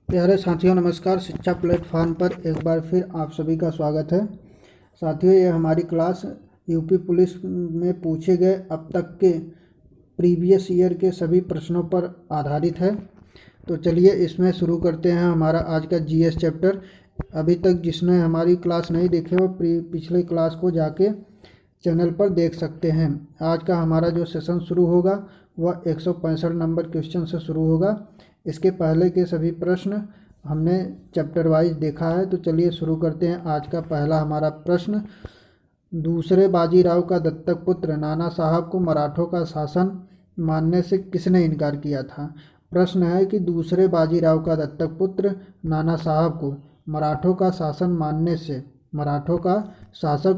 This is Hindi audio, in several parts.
प्यारे साथियों नमस्कार। शिक्षा प्लेटफॉर्म पर एक बार फिर आप सभी का स्वागत है। साथियों, ये हमारी क्लास यूपी पुलिस में पूछे गए अब तक के प्रीवियस ईयर के सभी प्रश्नों पर आधारित है। तो चलिए इसमें शुरू करते हैं हमारा आज का जीएस चैप्टर। अभी तक जिसने हमारी क्लास नहीं देखी वो पिछले क्लास को जाके चैनल पर देख सकते हैं। आज का हमारा जो सेशन शुरू होगा वह 165 नंबर क्वेश्चन से शुरू होगा। इसके पहले के सभी प्रश्न हमने चैप्टर वाइज देखा है। तो चलिए शुरू करते हैं। आज का पहला हमारा प्रश्न, दूसरे बाजीराव का दत्तक पुत्र नाना साहब को मराठों का शासन मानने से किसने इनकार किया था। प्रश्न है कि दूसरे बाजीराव का दत्तक पुत्र नाना साहब को मराठों का शासक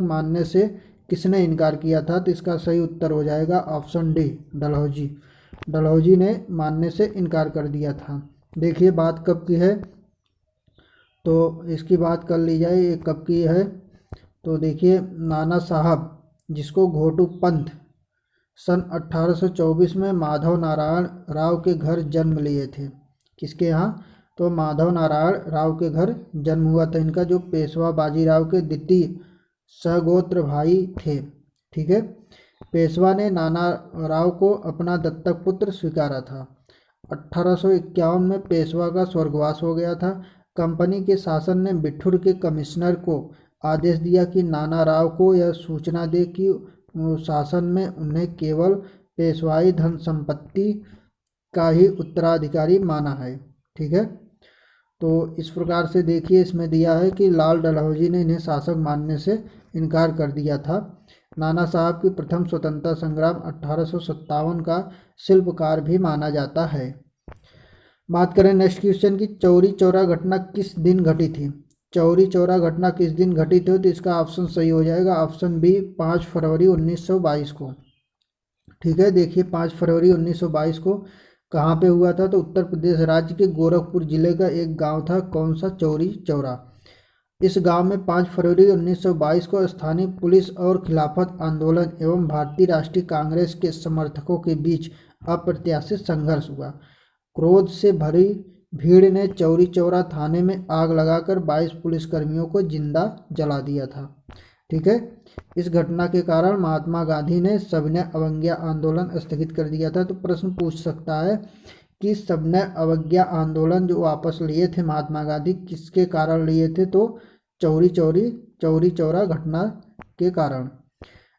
मानने से किसने इनकार किया था। तो इसका सही उत्तर हो जाएगा ऑप्शन डी, डलहौजी ने मानने से इनकार कर दिया था। देखिए बात कब की है, तो इसकी बात कर ली जाए, ये कब की है। तो देखिए नाना साहब जिसको घोटू पंथ सन 1824 में माधव नारायण राव के घर जन्म लिए थे। किसके यहाँ? तो माधव नारायण राव के घर जन्म हुआ था इनका, जो पेशवा बाजीराव के द्वितीय सगोत्र भाई थे। ठीक है। पेशवा ने नाना राव को अपना दत्तक पुत्र स्वीकारा था। 1851 में पेशवा का स्वर्गवास हो गया था। कंपनी के शासन ने बिठूर के कमिश्नर को आदेश दिया कि नाना राव को यह सूचना दे कि शासन में उन्हें केवल पेशवाई धन संपत्ति का ही उत्तराधिकारी माना है। ठीक है। तो इस प्रकार से देखिए इसमें दिया है कि लाल डलहौजी ने इन्हें शासक मानने से इनकार कर दिया था। नाना साहब की प्रथम स्वतंत्रता संग्राम 1857 का शिल्पकार भी माना जाता है। बात करें नेक्स्ट क्वेश्चन की, चौरी चौरा घटना किस दिन घटी थी। चौरी चौरा घटना किस दिन घटी थी, तो इसका ऑप्शन सही हो जाएगा ऑप्शन बी, 5 फरवरी 1922 को। ठीक है। देखिए 5 फरवरी 1922 को कहाँ पे हुआ था, तो उत्तर प्रदेश राज्य के गोरखपुर जिले का एक गांव था। कौन सा? चौरी चौरा। इस गांव में 5 फरवरी 1922 को स्थानीय पुलिस और खिलाफत आंदोलन एवं भारतीय राष्ट्रीय कांग्रेस के समर्थकों के बीच अप्रत्याशित संघर्ष हुआ। क्रोध से भरी भीड़ ने चौरी चौरा थाने में आग लगाकर 22 पुलिसकर्मियों को जिंदा जला दिया था। ठीक है। इस घटना के कारण महात्मा गांधी ने सविनय अवज्ञा आंदोलन स्थगित कर दिया था। तो प्रश्न पूछ सकता है कि सविनय अवज्ञा आंदोलन जो वापस लिए थे महात्मा गांधी, किसके कारण लिए थे, तो चौरी चौरा घटना के कारण।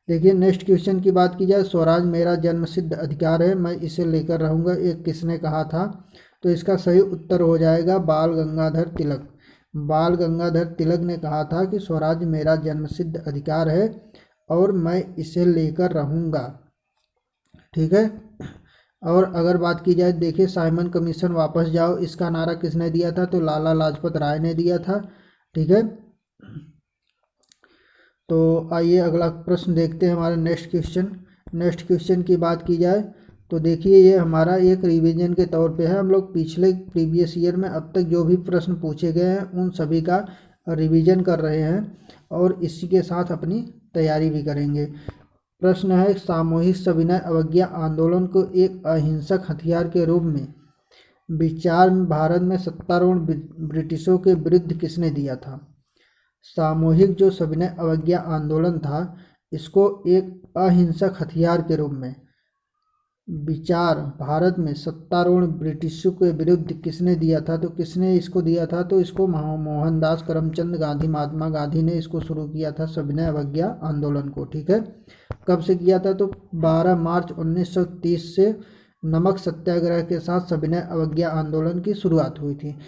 देखिए नेक्स्ट क्वेश्चन की बात की जाए, स्वराज मेरा जन्मसिद्ध अधिकार है, मैं इसे लेकर रहूंगा, ये किसने कहा था। तो इसका सही उत्तर हो जाएगा बाल गंगाधर तिलक। बाल गंगाधर तिलक ने कहा था कि स्वराज मेरा जन्मसिद्ध अधिकार है और मैं इसे लेकर रहूंगा। ठीक है। और अगर बात की जाए, देखिए साइमन कमीशन वापस जाओ, इसका नारा किसने दिया था, तो लाला लाजपत राय ने दिया था। ठीक है। तो आइए अगला प्रश्न देखते हैं हमारा नेक्स्ट क्वेश्चन की बात की जाए, तो देखिए ये हमारा एक रिवीजन के तौर पे है। हम लोग पिछले प्रीवियस ईयर में अब तक जो भी प्रश्न पूछे गए हैं उन सभी का रिवीजन कर रहे हैं और इसी के साथ अपनी तैयारी भी करेंगे। प्रश्न है, सामूहिक सविनय अवज्ञा आंदोलन को एक अहिंसक हथियार के रूप में विचार भारत में सत्तारूढ़ ब्रिटिशों के विरुद्ध किसने दिया था। सामूहिक जो सविनय अवज्ञा आंदोलन था, इसको एक अहिंसक हथियार के रूप में विचार भारत में सत्तारूढ़ ब्रिटिशों के विरुद्ध किसने दिया था। तो किसने इसको दिया था, तो इसको मोहनदास करमचंद गांधी, महात्मा गांधी ने इसको शुरू किया था सविनय अवज्ञा आंदोलन को। ठीक है। कब से किया था, तो 12 मार्च 1930 से नमक सत्याग्रह के साथ सविनय अवज्ञा आंदोलन की शुरुआत हुई थी।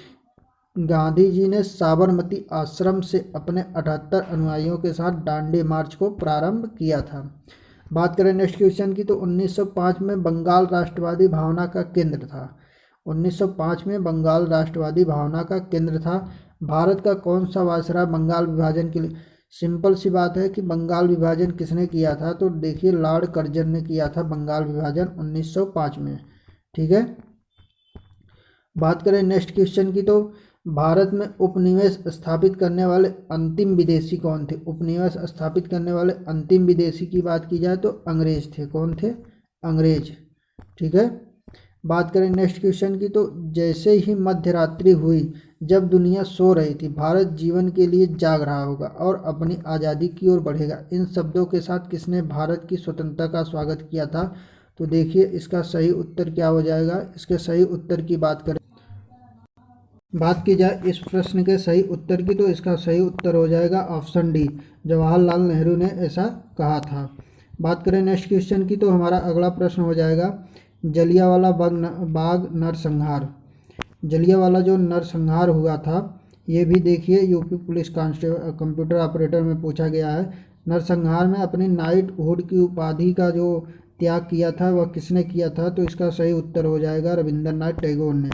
गांधी जी ने साबरमती आश्रम से अपने 78 अनुयायियों के साथ दांडी मार्च को प्रारंभ किया था। बात करें नेक्स्ट क्वेश्चन की, तो 1905 में बंगाल राष्ट्रवादी भावना का केंद्र था। 1905 में बंगाल राष्ट्रवादी भावना का केंद्र था। भारत का कौन सा वायसराय बंगाल विभाजन के लिए, सिंपल सी बात है कि बंगाल विभाजन किसने किया था, तो देखिए लॉर्ड कर्जन ने किया था बंगाल विभाजन 1905 में। ठीक है। बात करें नेक्स्ट क्वेश्चन की, तो भारत में उपनिवेश स्थापित करने वाले अंतिम विदेशी कौन थे। उपनिवेश स्थापित करने वाले अंतिम विदेशी की बात की जाए तो अंग्रेज थे। कौन थे? अंग्रेज। ठीक है। बात करें नेक्स्ट क्वेश्चन की, तो जैसे ही मध्य रात्रि हुई, जब दुनिया सो रही थी, भारत जीवन के लिए जाग रहा होगा और अपनी आज़ादी की ओर बढ़ेगा। इन शब्दों के साथ किसने भारत की स्वतंत्रता का स्वागत किया था? तो देखिए इसका सही उत्तर क्या हो जाएगा। इसके सही उत्तर की बात की जाए इस प्रश्न के सही उत्तर की, तो इसका सही उत्तर हो जाएगा ऑप्शन डी, जवाहरलाल नेहरू ने ऐसा कहा था। बात करें नेक्स्ट क्वेश्चन की, तो हमारा अगला प्रश्न हो जाएगा जलियांवाला बाग नरसंहार। जलियांवाला जो नरसंहार हुआ था, ये भी देखिए UP police constable computer operator में पूछा गया है। नरसंहार में अपनी नाइटहुड की उपाधि का जो त्याग किया था वह किसने किया था? तो इसका सही उत्तर हो जाएगा रविंद्रनाथ टैगोर ने।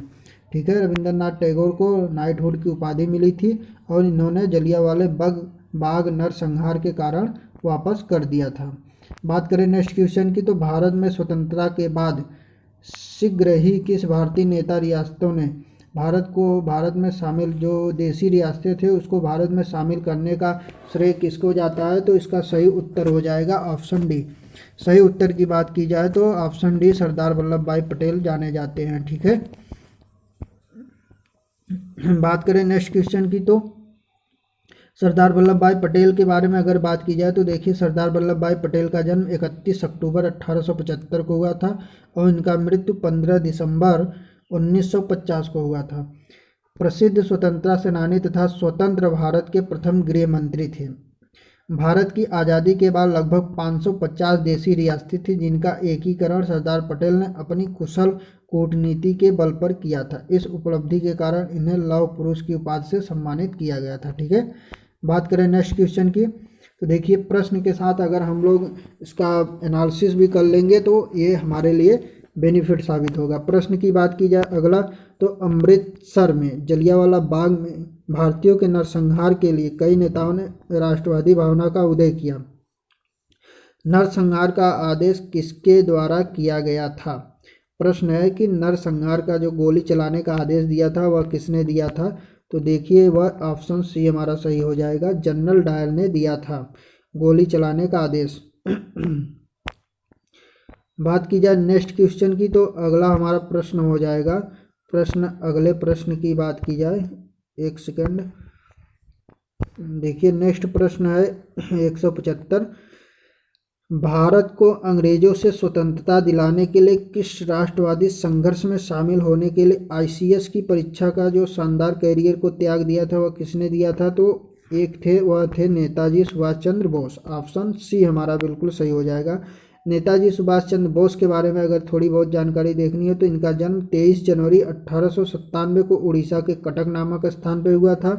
ठीक है, रविंद्रनाथ टैगोर को नाइटहुड की उपाधि मिली थी और इन्होंने जलियांवाले बाग नरसंहार के कारण वापस कर दिया था। बात करें नेक्स्ट क्वेश्चन की, तो भारत में स्वतंत्रता के बाद शीघ्र ही किस भारतीय नेता रियासतों ने भारत में शामिल जो देसी रियासतें थे उसको भारत में शामिल करने का श्रेय किसको जाता है? तो इसका सही उत्तर हो जाएगा ऑप्शन डी। सही उत्तर की बात की जाए तो ऑप्शन डी, सरदार वल्लभ भाई पटेल जाने जाते हैं। ठीक है, बात करें नेक्स्ट क्वेश्चन की, तो सरदार वल्लभ भाई पटेल के बारे में अगर बात की जाए तो देखिए सरदार वल्लभ भाई पटेल का जन्म 31 अक्टूबर 1875 को हुआ था और इनका मृत्यु 15 दिसंबर 1950 को हुआ था। प्रसिद्ध स्वतंत्रता सेनानी तथा स्वतंत्र भारत के प्रथम गृह मंत्री थे। भारत की आज़ादी के बाद लगभग 550 देसी रियासतें थी जिनका एकीकरण सरदार पटेल ने अपनी कुशल कूटनीति के बल पर किया था। इस उपलब्धि के कारण इन्हें लौह पुरुष की उपाधि से सम्मानित किया गया था। ठीक है, बात करें नेक्स्ट क्वेश्चन की, तो देखिए प्रश्न के साथ अगर हम लोग इसका एनालिसिस भी कर लेंगे तो ये हमारे लिए बेनिफिट साबित होगा। प्रश्न की बात की जाए अगला, तो अमृतसर में जलियांवाला बाग में भारतीयों के नरसंहार के लिए कई नेताओं ने राष्ट्रवादी भावना का उदय किया। नरसंहार का आदेश किसके द्वारा किया गया था? प्रश्न है कि नरसंहार का जो गोली चलाने का आदेश दिया था वह किसने दिया था? तो देखिए वह ऑप्शन सी हमारा सही हो जाएगा, जनरल डायर ने दिया था गोली चलाने का आदेश। बात की जाए नेक्स्ट क्वेश्चन की, तो अगला हमारा प्रश्न हो जाएगा अगले प्रश्न की बात की जाए, एक सेकंड, देखिए नेक्स्ट प्रश्न है 175। भारत को अंग्रेजों से स्वतंत्रता दिलाने के लिए किस राष्ट्रवादी संघर्ष में शामिल होने के लिए आईसीएस की परीक्षा का जो शानदार कैरियर को त्याग दिया था वह किसने दिया था? तो वह थे नेताजी सुभाष चंद्र बोस। ऑप्शन सी हमारा बिल्कुल सही हो जाएगा। नेताजी सुभाष चंद्र बोस के बारे में अगर थोड़ी बहुत जानकारी देखनी है तो इनका जन्म 23 जनवरी 1897 को उड़ीसा के कटक नामक स्थान पर हुआ था।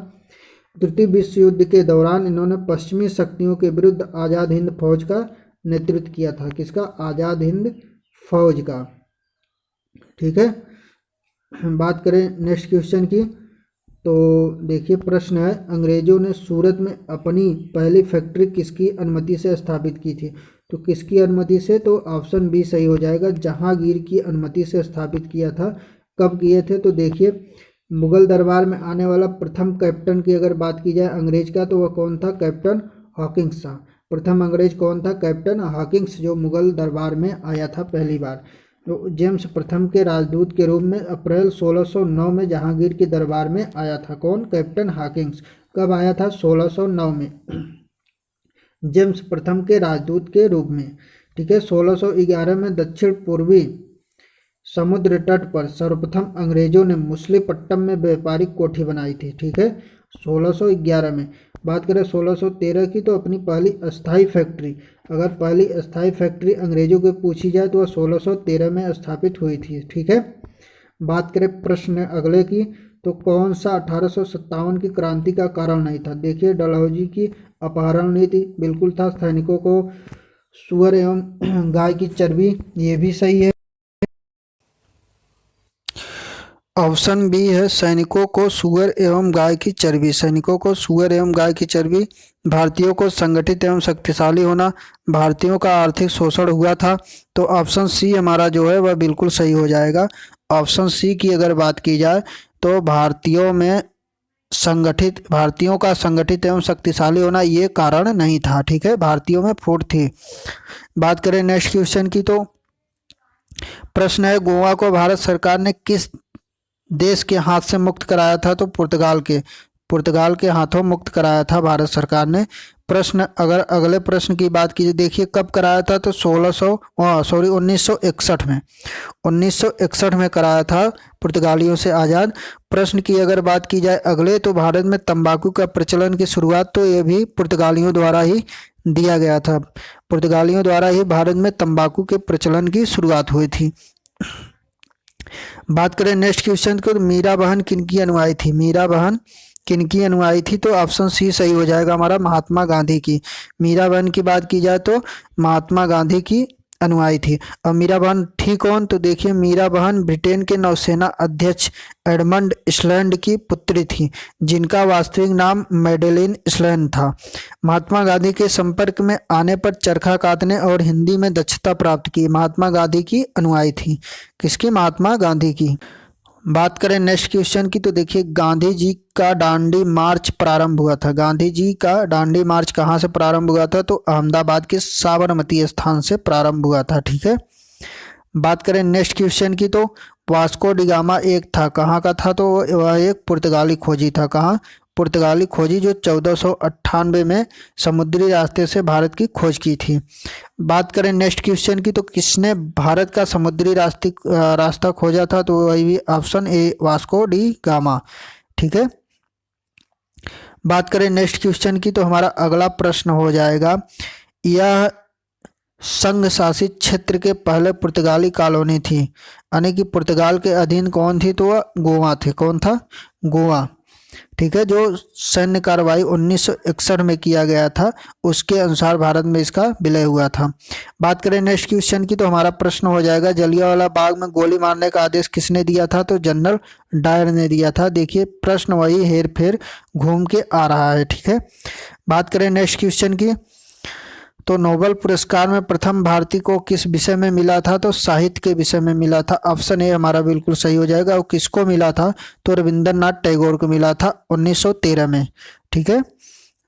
तृतीय विश्व युद्ध के दौरान इन्होंने पश्चिमी शक्तियों के विरुद्ध आज़ाद हिंद फौज का नेतृत्व किया था। किसका? आज़ाद हिंद फौज का। ठीक है, बात करें नेक्स्ट क्वेश्चन की, तो देखिए प्रश्न है अंग्रेजों ने सूरत में अपनी पहली फैक्ट्री किसकी अनुमति से स्थापित की थी? तो किसकी अनुमति से? तो ऑप्शन बी सही हो जाएगा, जहांगीर की अनुमति से स्थापित किया था। कब किए थे? तो देखिए मुगल दरबार में आने वाला प्रथम कैप्टन की अगर बात की जाए अंग्रेज का तो वह कौन था? कैप्टन हॉकिंस था। प्रथम अंग्रेज कौन था? कैप्टन हॉकिंस, जो मुगल दरबार में आया था पहली बार। तो जेम्स प्रथम के राजदूत के रूप में अप्रैल 1609 में जहांगीर के दरबार में आया था। कौन? Captain Hawkins. कब आया था? 1609 में, जेम्स प्रथम के राजदूत के रूप में। ठीक है, 1611 में दक्षिण पूर्वी समुद्र तट पर सर्वप्रथम अंग्रेजों ने मुसलीपट्टम में व्यापारिक कोठी बनाई थी। ठीक है, 1611 में। बात करें 1613 की, तो अपनी पहली अस्थाई फैक्ट्री, अगर पहली अस्थाई फैक्ट्री अंग्रेजों को पूछी जाए तो वह 1613 में स्थापित हुई थी। ठीक है, बात करें प्रश्न अगले की, तो कौन सा 1857 की क्रांति का कारण नहीं था? देखिए डलहौजी की अपहरण नीति बिल्कुल था। सैनिकों को सुअर एवं गाय की चर्बी, ये भी सही है। ऑप्शन बी है सैनिकों को सुअर एवं गाय की चर्बी। सैनिकों को सुअर एवं गाय की चर्बी। भारतीयों को संगठित एवं शक्तिशाली होना। भारतीयों का आर्थिक शोषण हुआ था। तो ऑप्शन सी हमारा जो है वह बिल्कुल सही हो जाएगा। ऑप्शन सी की अगर बात की जाए तो भारतीयों का संगठित एवं शक्तिशाली होना ये कारण नहीं था। ठीक है, भारतीयों में फूट थी। बात करें नेक्स्ट क्वेश्चन की, तो प्रश्न है, गोवा को भारत सरकार ने किस देश के हाथ से मुक्त कराया था? तो पुर्तगाल के हाथों मुक्त कराया था भारत सरकार ने। प्रश्न, अगर अगले प्रश्न की बात की, देखिए कब कराया था? तो 1961 में 1961 में कराया था पुर्तगालियों से आज़ाद। प्रश्न की अगर बात की जाए अगले, तो भारत में तंबाकू का प्रचलन की शुरुआत तो ये भी पुर्तगालियों द्वारा ही दिया गया था। पुर्तगालियों द्वारा ही भारत में तंबाकू के प्रचलन की शुरुआत हुई थी। बात करें नेक्स्ट क्वेश्चन को, मीरा बहन किनकी अनुयायी थी? मीरा बहन किनकी अनुयायी थी? तो ऑप्शन सी सही हो जाएगा हमारा, महात्मा गांधी की। मीरा बहन की बात की जाए तो महात्मा गांधी की अनुयायी थी। और मीरा बहन थी कौन? तो देखिए, मीरा बहन ब्रिटेन के नौसेना अध्यक्ष एडमंड स्लैंड की पुत्री थी, जिनका वास्तविक नाम मैडेलिन स्लैंड था। महात्मा गांधी के संपर्क में आने पर चरखा कातने और हिंदी में दक्षता प्राप्त की। महात्मा गांधी की अनुयायी थी। किसकी? महात्मा गांधी की। बात करें नेक्स्ट क्वेश्चन की, तो देखिए गांधी जी का दांडी मार्च प्रारंभ हुआ था। गांधी जी का दांडी मार्च कहाँ से प्रारंभ हुआ था? तो अहमदाबाद के साबरमती स्थान से प्रारंभ हुआ था। ठीक है। बात करें नेक्स्ट क्वेश्चन की, तो वास्को डी गामा एक था, कहाँ का था? तो वह एक पुर्तगाली खोजी था। कहाँ? पुर्तगाली खोजी, जो 1498 में समुद्री रास्ते से भारत की खोज की थी। बात करें नेक्स्ट क्वेश्चन की, तो किसने भारत का समुद्री रास्ता खोजा था? तो वही भी option A, Vasco D gamma. ठीक है। बात करें नेक्स्ट क्वेश्चन की, तो हमारा अगला प्रश्न हो जाएगा, यह संघ शासित क्षेत्र के पहले पुर्तगाली कॉलोनी थी, यानी कि पुर्तगाल के अधीन कौन थी? तो वह गोवा थे। कौन था? गोवा। ठीक है। जो सैन्य कार्रवाई 1961 में किया गया था, उसके अनुसार भारत में इसका विलय हुआ था। बात करें नेक्स्ट क्वेश्चन की, तो हमारा प्रश्न हो जाएगा, जलियांवाला बाग में गोली मारने का आदेश किसने दिया था? तो जनरल डायर ने दिया था। देखिए प्रश्न वही हेर फेर घूम के आ रहा है। ठीक है। बात करें नेक्स्ट क्वेश्चन की, तो नोबेल पुरस्कार में प्रथम भारतीय को किस विषय में मिला था? तो साहित्य के विषय में मिला था। ऑप्शन ए हमारा बिल्कुल सही हो जाएगा। और किसको मिला था? तो रविंद्रनाथ टैगोर को मिला था 1913 में। ठीक है।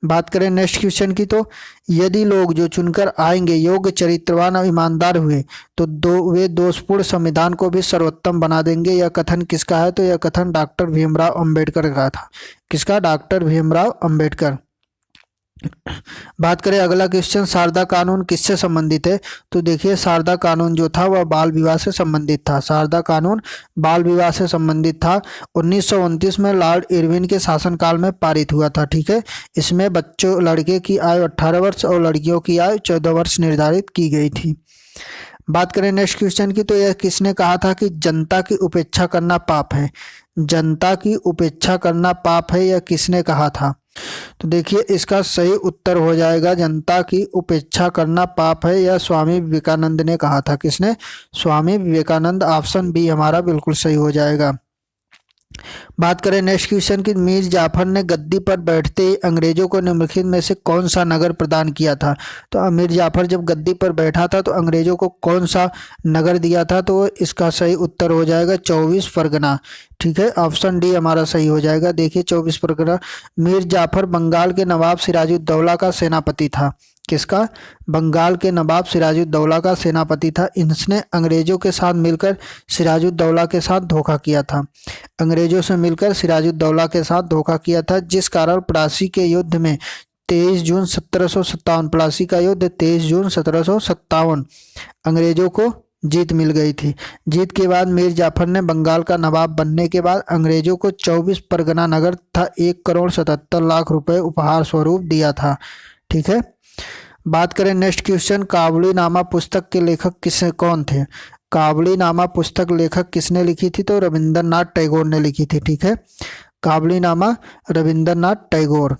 बात करें नेक्स्ट क्वेश्चन की, तो यदि लोग जो चुनकर आएंगे योग्य, चरित्रवान और ईमानदार हुए, तो वे दोषपूर्ण संविधान को भी सर्वोत्तम बना देंगे। यह कथन किसका है? तो यह कथन डॉक्टर भीमराव अंबेडकर का था। किसका? डॉक्टर भीमराव अंबेडकर। बात करें अगला क्वेश्चन, शारदा कानून किससे संबंधित है? तो देखिए शारदा कानून जो था वह बाल विवाह से संबंधित था। शारदा कानून बाल विवाह से संबंधित था। 1929 में लॉर्ड इरविन के शासनकाल में पारित हुआ था। ठीक है। इसमें बच्चों, लड़के की आयु 18 वर्ष और लड़कियों की आयु 14 वर्ष निर्धारित की गई थी। बात करें नेक्स्ट क्वेश्चन की, तो यह किसने कहा था कि जनता की उपेक्षा करना पाप है? जनता की उपेक्षा करना पाप है, यह किसने कहा था? तो देखिए इसका सही उत्तर हो जाएगा, जनता की उपेक्षा करना पाप है, यह स्वामी विवेकानंद ने कहा था। किसने? स्वामी विवेकानंद। ऑप्शन बी हमारा बिल्कुल सही हो जाएगा। बात करें नेक्स्ट क्वेश्चन की, मीर जाफर ने गद्दी पर बैठते ही अंग्रेजों को निम्नलिखित में से कौन सा नगर प्रदान किया था? तो मीर जाफर जब गद्दी पर बैठा था तो अंग्रेजों को कौन सा नगर दिया था? तो इसका सही उत्तर हो जाएगा 24 परगना। ठीक है। ऑप्शन डी हमारा सही हो जाएगा। देखिए 24 परगना। मीर जाफर बंगाल के नवाब सिराजुद्दौला का सेनापति था। किसका? बंगाल के नवाब सिराजुद्दौला का सेनापति था। इसने अंग्रेजों के साथ मिलकर सिराजुद्दौला के साथ धोखा किया था। अंग्रेजों से मिलकर सिराजुद्दौला के साथ धोखा किया था, जिस कारण प्लासी के युद्ध में 23 जून 1757, प्लासी का युद्ध 23 जून 1757 अंग्रेजों को जीत मिल गई थी। जीत के बाद मीर जाफर ने बंगाल का नवाब बनने के बाद अंग्रेजों को 24 परगना नगर तथा 1,77,00,000 रुपए उपहार स्वरूप दिया था। ठीक है। बात करें नेक्स्ट क्वेश्चन, काबुली नामा पुस्तक के लेखक कौन थे? काबुली नामा पुस्तक लेखक किसने लिखी थी? तो रविंद्रनाथ टैगोर ने लिखी थी। ठीक है। काबुली नामा रविंद्रनाथ टैगोर।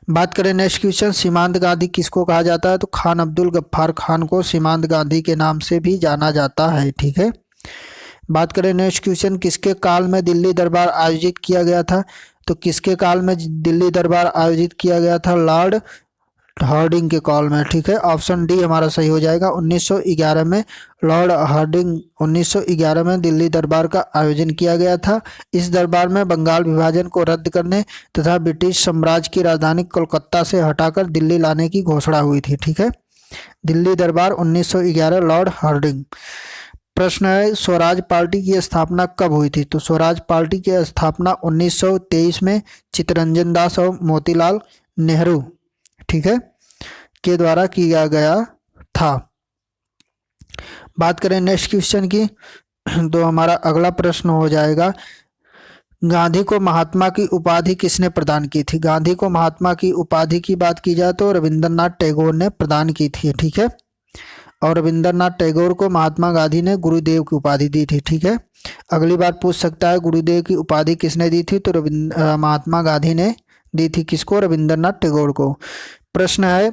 बात करें नेक्स्ट क्वेश्चन, सीमांत गांधी किसको कहा जाता है? तो खान अब्दुल गफ्फार खान को सीमांत गांधी के नाम से भी जाना जाता है। ठीक है। बात करें नेक्स्ट क्वेश्चन, किसके काल में दिल्ली दरबार आयोजित किया गया था? तो किसके काल में दिल्ली दरबार आयोजित किया गया था? लॉर्ड हार्डिंग के काल में। ठीक है। ऑप्शन डी हमारा सही हो जाएगा। 1911 में लॉर्ड हार्डिंग 1911 में दिल्ली दरबार का आयोजन किया गया था। इस दरबार में बंगाल विभाजन को रद्द करने तथा ब्रिटिश साम्राज्य की राजधानी कोलकाता से हटाकर दिल्ली लाने की घोषणा हुई थी। ठीक है। दिल्ली दरबार 1911 लॉर्ड हार्डिंग। प्रश्न है स्वराज पार्टी की स्थापना कब हुई थी? तो स्वराज पार्टी की स्थापना 1923 में चित्तरंजन दास और मोतीलाल नेहरू, ठीक है, के द्वारा किया गया था। बात करें नेक्स्ट क्वेश्चन की, तो हमारा अगला प्रश्न हो जाएगा, गांधी को महात्मा की उपाधि किसने प्रदान की थी? गांधी को महात्मा की उपाधि की बात की जाए तो रविंद्रनाथ टैगोर ने प्रदान की थी, ठीक है। और रविंद्रनाथ टैगोर को महात्मा गांधी ने गुरुदेव की उपाधि दी थी, ठीक है। अगली बार पूछ सकता है गुरुदेव की उपाधि किसने दी थी? तो महात्मा गांधी ने दी थी। किसको? रविंद्रनाथ टैगोर को। प्रश्न है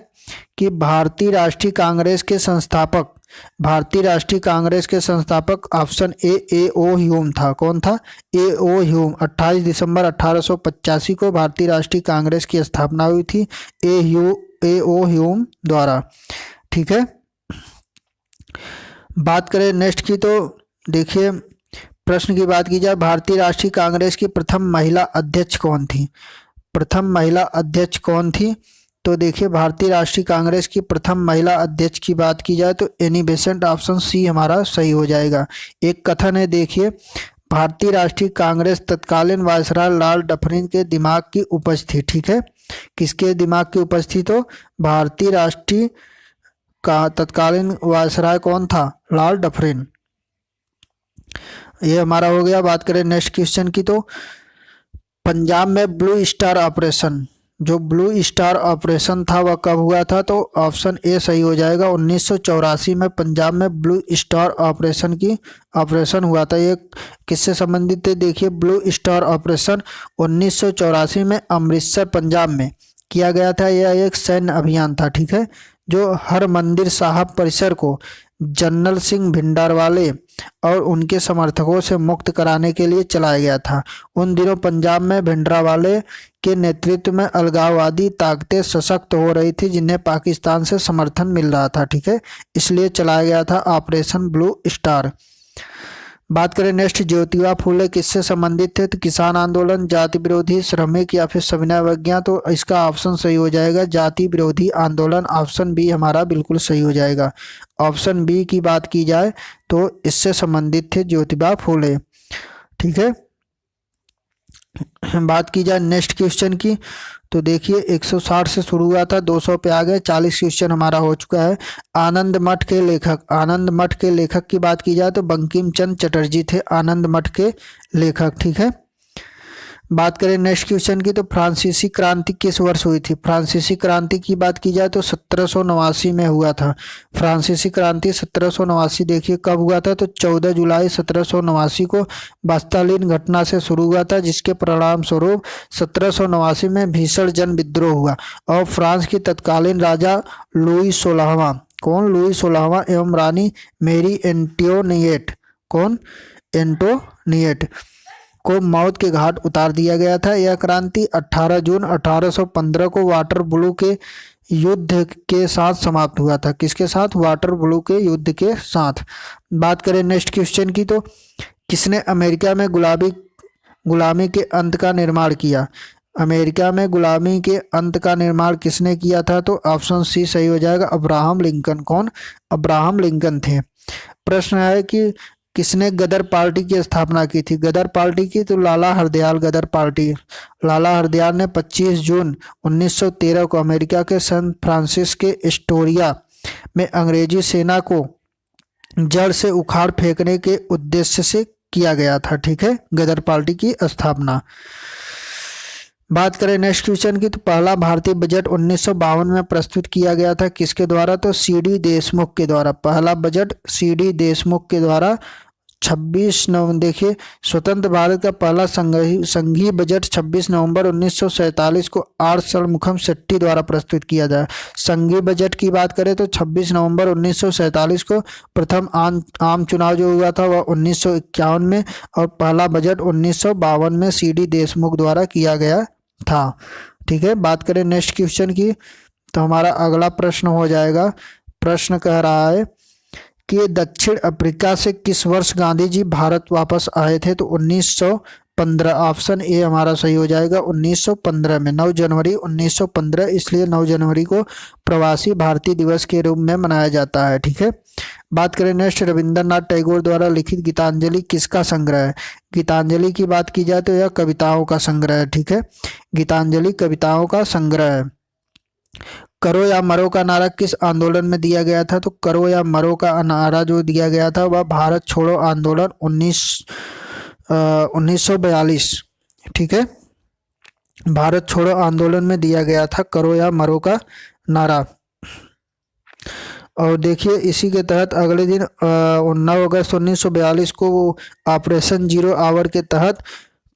कि भारतीय राष्ट्रीय कांग्रेस के संस्थापक, भारतीय राष्ट्रीय कांग्रेस के संस्थापक ऑप्शन ए ओ ह्यूम था। कौन था? ए ओ ह्यूम। 28 दिसंबर 1885 को भारतीय राष्ट्रीय कांग्रेस की स्थापना हुई थी ए ओ ह्यूम द्वारा, ठीक है। बात करें नेक्स्ट की, तो देखिए प्रश्न की बात की जाए, भारतीय राष्ट्रीय कांग्रेस की प्रथम महिला अध्यक्ष कौन थी? प्रथम महिला अध्यक्ष कौन थी? तो देखिए भारतीय राष्ट्रीय कांग्रेस की प्रथम महिला अध्यक्ष की बात की जाए तो एनी बेसेंट, ऑप्शन सी हमारा सही हो जाएगा। एक कथन है, देखिए, भारतीय राष्ट्रीय कांग्रेस तत्कालीन वायसराय लॉर्ड डफरिन के दिमाग की उपज थी, ठीक है। किसके दिमाग की उपज थी? तो भारतीय राष्ट्रीय का तत्कालीन वायसराय कौन था? Lord Dufferin. ये हमारा हो गया। बात करें नेक्स्ट क्वेश्चन की, तो पंजाब में ब्लू स्टार ऑपरेशन, जो ब्लू स्टार ऑपरेशन था वह कब हुआ था? तो ऑप्शन ए सही हो जाएगा। 1984 में पंजाब में ब्लू स्टार ऑपरेशन हुआ था। ये किससे संबंधित है? देखिए ब्लू स्टार ऑपरेशन 1984 में अमृतसर पंजाब में किया गया था। यह एक सैन्य अभियान था, ठीक है, जो हरमंदिर साहब परिसर को जनरल सिंह भिंडरावाले और उनके समर्थकों से मुक्त कराने के लिए चलाया गया था। उन दिनों पंजाब में भिंडरावाले के नेतृत्व में अलगाववादी ताकतें सशक्त हो रही थी, जिन्हें पाकिस्तान से समर्थन मिल रहा था, ठीक है, इसलिए चलाया गया था ऑपरेशन ब्लू स्टार। बात करें नेक्स्ट, ज्योतिबा फूले किससे संबंधित थे? तो किसान आंदोलन, जाति विरोधी, श्रमिक या फिर सविनय अवज्ञा। तो इसका ऑप्शन सही हो जाएगा जाति विरोधी आंदोलन। ऑप्शन बी हमारा बिल्कुल सही हो जाएगा। ऑप्शन बी की बात की जाए तो इससे संबंधित थे ज्योतिबा फूले, ठीक है। बात की जाए नेक्स्ट क्वेश्चन की, तो देखिए 160 से शुरू हुआ था, 200 पे आ गए, 40 क्वेश्चन हमारा हो चुका है। आनंद मठ के लेखक, आनंद मठ के लेखक की बात की जाए तो बंकिम चंद्र चटर्जी थे आनंद मठ के लेखक, ठीक है। बात करें नेक्स्ट क्वेश्चन की, तो फ्रांसीसी क्रांति किस वर्ष हुई थी? फ्रांसीसी क्रांति की बात की जाए तो 1789 में हुआ था। फ्रांसीसी क्रांति 1789 देखिए कब हुआ था? तो 14 जुलाई 1789 को बास्तालीन घटना से शुरू हुआ था, जिसके परिणाम स्वरूप 1789 में भीषण जन विद्रोह हुआ और फ्रांस की तत्कालीन राजा लुई 16वां, कौन? लुई 16वां एवं रानी मेरी एंटोनिएट, कौन? एंटोनिएट को मौत के घाट उतार दिया गया था। यह क्रांति 18 जून 1815 को वाटरलू के युद्ध के साथ समाप्त हुआ था। किसके साथ? वाटरलू के युद्ध के साथ। बात करें नेक्स्ट क्वेश्चन की, तो किसने अमेरिका में गुलामी के अंत का निर्माण किया? अमेरिका में गुलामी के अंत का निर्माण किसने किया था? तो ऑप्शन सी सही हो जाएगा, अब्राहम लिंकन। कौन? अब्राहम लिंकन थे। प्रश्न है कि किसने गदर पार्टी की स्थापना की थी? गदर पार्टी की, तो लाला हरदयाल गदर पार्टी। लाला हरदयाल ने 25 जून 1913 को अमेरिका के सैन फ्रांसिस्को के एस्टोरिया में अंग्रेजी सेना को जड़ से उखाड़ फेंकने के उद्देश्य से किया गया था, ठीक है, गदर पार्टी की स्थापना। बात करें नेक्स्ट क्वेश्चन की, तो पहला भारतीय बजट 1952 में प्रस्तुत किया गया था। किसके द्वारा? तो सी.डी. देशमुख के द्वारा। पहला बजट सी.डी. देशमुख के द्वारा 26 नवंबर, देखिए स्वतंत्र भारत का पहला संघीय बजट 26 नवंबर 1947 को आर षणमुखम शेट्टी द्वारा प्रस्तुत किया गया। संघीय बजट की बात करें तो 26 नवंबर 1947 को प्रथम आम चुनाव जो हुआ था वह 1951 में और पहला बजट 1952 में सी.डी. देशमुख द्वारा किया गया था, ठीक है। बात करें नेक्स्ट क्वेश्चन की, तो हमारा अगला प्रश्न हो जाएगा। प्रश्न कह रहा है कि दक्षिण अफ्रीका से किस वर्ष गांधी जी भारत वापस आए थे? तो 1915, ऑप्शन ए हमारा सही हो जाएगा। 1915 में 9 जनवरी 1915, इसलिए 9 जनवरी को प्रवासी भारतीय दिवस के रूप में मनाया जाता है। ठीक है, बात करें नेक्स्ट, रविंद्रनाथ टैगोर द्वारा लिखित गीतांजलि किसका संग्रह है? गीतांजलि की बात की जाए तो यह कविताओं का संग्रह है। ठीक है, गीतांजलि कविताओं का संग्रह है। करो या मरो का नारा किस आंदोलन में दिया गया था? तो करो या मरो का नारा जो दिया गया था वह भारत छोड़ो आंदोलन 1942। ठीक है, भारत छोड़ो आंदोलन में दिया गया था करो या मरो का नारा। और देखिए इसी के तहत अगले दिन 9 अगस्त 1942 को ऑपरेशन जीरो आवर के तहत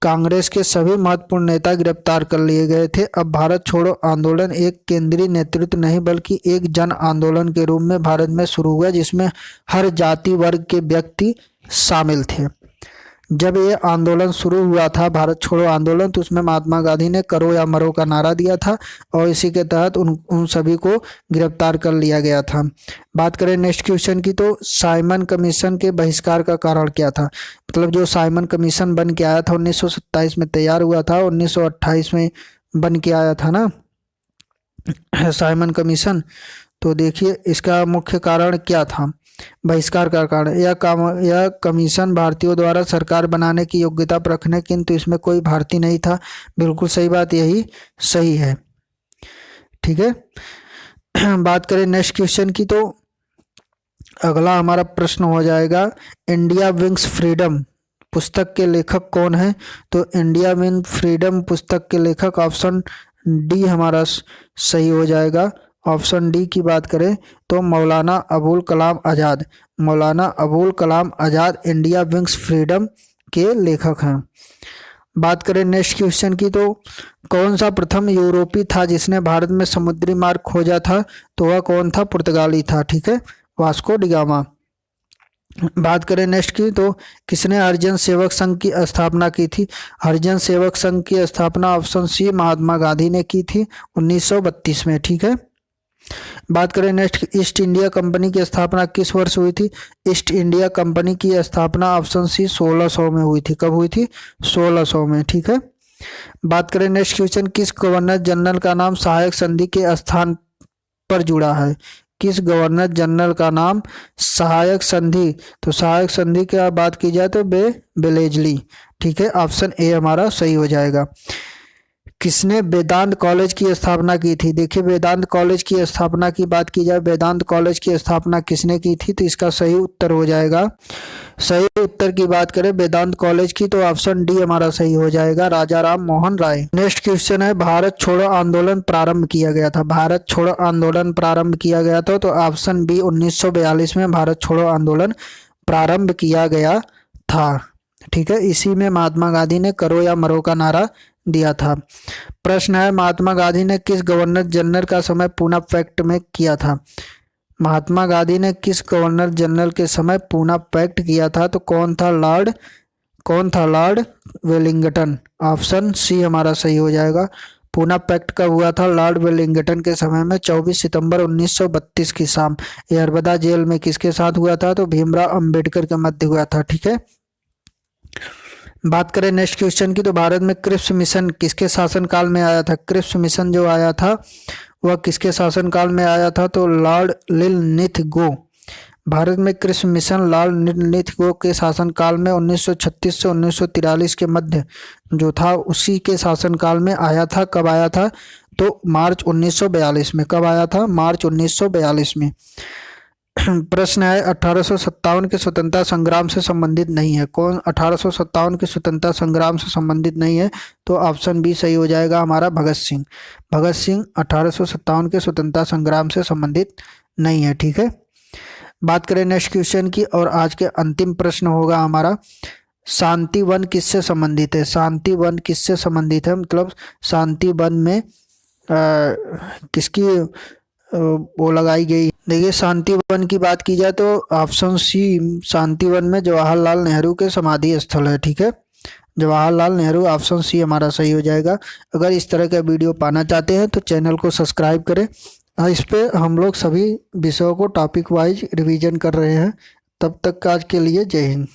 कांग्रेस के सभी महत्वपूर्ण नेता गिरफ्तार कर लिए गए थे। अब भारत छोड़ो आंदोलन एक केंद्रीय नेतृत्व नहीं बल्कि एक जन आंदोलन के रूप में भारत में शुरू हुआ, जिसमें हर जाति वर्ग के व्यक्ति शामिल थे। जब ये आंदोलन शुरू हुआ था भारत छोड़ो आंदोलन, तो उसमें महात्मा गांधी ने करो या मरो का नारा दिया था और इसी के तहत उन सभी को गिरफ्तार कर लिया गया था। बात करें नेक्स्ट क्वेश्चन की, तो साइमन कमीशन के बहिष्कार का कारण क्या था? मतलब जो साइमन कमीशन बन के आया था 1927 में तैयार हुआ था, 1928 में बन के आया था ना साइमन कमीशन। तो देखिए इसका मुख्य कारण क्या था बहिष्कार का कारण? यह कमीशन भारतीयों द्वारा सरकार बनाने की योग्यता पर रखने, किंतु इसमें कोई भारतीय नहीं था। बिल्कुल सही बात, यही सही है। ठीक है, बात करें नेक्स्ट क्वेश्चन की, तो अगला हमारा प्रश्न हो जाएगा इंडिया विंग्स फ्रीडम पुस्तक के लेखक कौन है? तो इंडिया विंग फ्रीडम पुस्तक के लेखक ऑप्शन डी हमारा सही हो जाएगा। ऑप्शन डी की बात करें तो Maulana Abul Kalam Azad. Maulana Abul Kalam Azad India wings freedom के लेखक हैं। बात करें नेक्स्ट क्वेश्चन की, तो कौन सा प्रथम यूरोपी था जिसने भारत में समुद्री मार्ग खोजा था? तो वह कौन था? पुर्तगाली था। ठीक है, वास्को डी गामा। बात करें नेक्स्ट की, तो किसने हरिजन सेवक संघ की स्थापना की थी? हरिजन सेवक संघ की स्थापना ऑप्शन सी महात्मा गांधी ने की थी 1932 में। ठीक है, बात करें नेक्स्ट, ईस्ट इंडिया कंपनी की स्थापना किस वर्ष हुई थी? ईस्ट इंडिया कंपनी की स्थापना ऑप्शन सी 1600 में हुई थी। कब हुई थी? 1600 में। ठीक है, बात करें नेक्स्ट क्वेश्चन, किस गवर्नर जनरल का नाम सहायक संधि के स्थान पर जुड़ा है? किस गवर्नर जनरल का नाम सहायक संधि? तो सहायक संधि की बात की जाए तो बेलेजली। ठीक है, ऑप्शन ए हमारा सही हो जाएगा। किसने वेदांत कॉलेज की स्थापना की थी? देखिए वेदांत कॉलेज की स्थापना की बात की जाए, वेदांत कॉलेज की स्थापना किसने की थी? तो इसका सही उत्तर हो जाएगा, सही उत्तर की बात करें वेदांत कॉलेज की, तो ऑप्शन डी हमारा सही हो जाएगा, राजा राम मोहन राय। नेक्स्ट क्वेश्चन है भारत छोड़ो आंदोलन प्रारंभ किया गया था। भारत छोड़ो आंदोलन प्रारंभ किया गया था, तो ऑप्शन बी 1942 में भारत छोड़ो आंदोलन प्रारंभ किया गया था। ठीक है, इसी में महात्मा गांधी ने करो या मरो का नारा दिया था। प्रश्न है महात्मा गांधी ने किस गवर्नर जनरल का समय पूना पैक्ट में किया था? महात्मा गांधी ने किस गवर्नर जनरल के समय पूना पैक्ट किया था? तो कौन था? Lord Wellington. ऑप्शन सी हमारा सही हो जाएगा। पूना पैक्ट कब हुआ था? लॉर्ड वेलिंगटन के समय में 24 सितंबर 1932 की शाम। यरबदा जेल में किसके साथ हुआ था? तो भीमराव अंबेडकर के मध्य हुआ था। ठीक है, बात करें नेक्स्ट क्वेश्चन की, तो भारत में क्रिप्स मिशन किसके शासनकाल में आया था? क्रिप्स मिशन जो आया था वह किसके शासनकाल में आया था? तो लॉर्ड लिनलिथगो। भारत में क्रिप्स मिशन लॉर्ड लिनलिथगो के शासनकाल में 1936 से 1943 के मध्य जो था उसी के शासनकाल में आया था। कब आया था? तो मार्च 1942 में। कब आया था? मार्च 1942 में। प्रश्न है 1857 के स्वतंत्रता संग्राम से संबंधित नहीं है। कौन 1857 के स्वतंत्रता संग्राम से संबंधित नहीं है? तो ऑप्शन बी सही हो जाएगा हमारा, भगत सिंह। भगत सिंह 1857 के स्वतंत्रता संग्राम से संबंधित नहीं है। ठीक है, बात करें नेक्स्ट क्वेश्चन की, और आज के अंतिम प्रश्न होगा हमारा शांति वन किससे संबंधित है? शांति वन किससे संबंधित है? मतलब शांति वन में किसकी वो लगाई गई? देखिए शांति वन की बात की जाए तो ऑप्शन सी शांति वन में जवाहरलाल नेहरू के समाधि स्थल है। ठीक है, जवाहरलाल नेहरू, ऑप्शन सी हमारा सही हो जाएगा। अगर इस तरह का वीडियो पाना चाहते हैं तो चैनल को सब्सक्राइब करें। इस पे हम लोग सभी विषयों को टॉपिक वाइज रिवीजन कर रहे हैं। तब तक आज के लिए जय हिंद।